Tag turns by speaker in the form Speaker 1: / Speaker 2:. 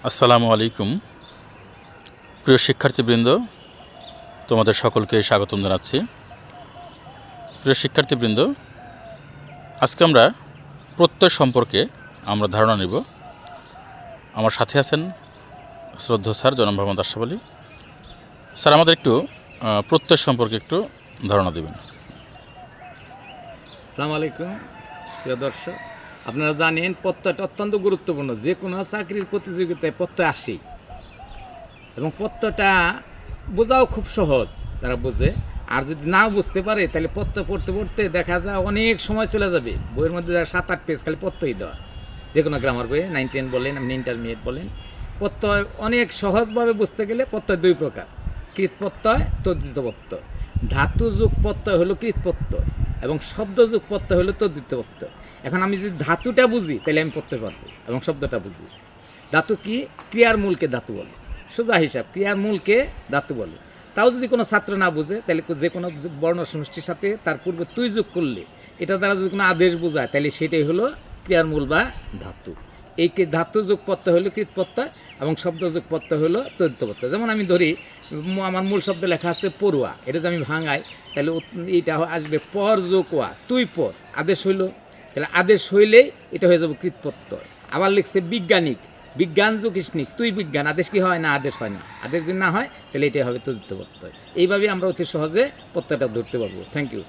Speaker 1: আসসালামু আলাইকুম। প্রিয় শিক্ষার্থীবৃন্দ, তোমাদের সকলকে স্বাগতম জানাচ্ছি। প্রিয় শিক্ষার্থীবৃন্দ, আজকে আমরা প্রত্যয় সম্পর্কে ধারণা নেব। আমার সাথে আছেন শ্রদ্ধেয় স্যার জনাব মোহাম্মদ আশরাফ আলী। স্যার, আমাদের একটু প্রত্যয় সম্পর্কে একটু ধারণা দেবেন।
Speaker 2: আসসালামু আলাইকুম প্রিয় দর্শক, আপনারা জানেন প্রত্যয়টা অত্যন্ত গুরুত্বপূর্ণ। যে কোনো চাকরির প্রতিযোগিতায় প্রত্যয় আসেই, এবং প্রত্যয়টা বোঝাও খুব সহজ, তারা বোঝে। আর যদি না বুঝতে পারে তাহলে প্রত্যয় পড়তে পড়তে দেখা যায় অনেক সময় চলে যাবে। বইয়ের মধ্যে 7-8 পেজ খালি প্রত্যয় দেওয়া, যে কোনো গ্রামার বইয়ে 9-10 বলেন, আপনি ইন্টারমিডিয়েট বলেন। প্রত্যয় অনেক সহজভাবে বুঝতে গেলে প্রত্যয় দুই প্রকার: কৃত প্রত্যয়, তদ্ধিত প্রত্যয়। ধাতুযুগ প্রত্যয় হলো কৃত প্রত্যয়, এবং শব্দযুগ প্রত্যয় হলো তদ্ধিত প্রত্যয়। এখন আমি যদি ধাতুটা বুঝি তাহলে আমি পড়তে পারবো, এবং শব্দটা বুঝি। ধাতু কি? ক্রিয়ার মূলকে ধাতু বলে। সোজা হিসাব, ক্রিয়ার মূলকে ধাতু বলে। তাও যদি কোনো ছাত্র না বুঝে, তাহলে যে কোনো বর্ণ সমষ্টির সাথে তার পূর্বে তুই যোগ করলে, এটা দ্বারা যদি কোনো আদেশ বোঝায়, তাহলে সেটাই হলো ক্রিয়ার মূল বা ধাতু। এই ধাতু যোগ প্রত্যয় হলো কৃত প্রত্যয়, এবং শব্দ যোগ প্রত্যয় হলো তদ্ধিত প্রত্যয়। যেমন আমি ধরি, আমার মূল শব্দ লেখা আছে পড়ুয়া, এটা যদি আমি ভাঙাই তাহলে এইটা আসবে পর যোগ ওয়া, তুই পর, আদেশ হইল। তাহলে আদেশ হইলেই এটা হয়ে যাবে কৃত প্রত্যয়। আবার লিখছে বিজ্ঞানিক, বিজ্ঞান যোগ স্নিক, তুই বিজ্ঞান, আদেশ কি হয় না? আদেশ হয় না। আদেশ যদি না হয় তাহলে এটাই হবে তদ্ধিত প্রত্যয়। এইভাবে আমরা অতি সহজে প্রত্যয়টা ধরতে পারবো। Thank you.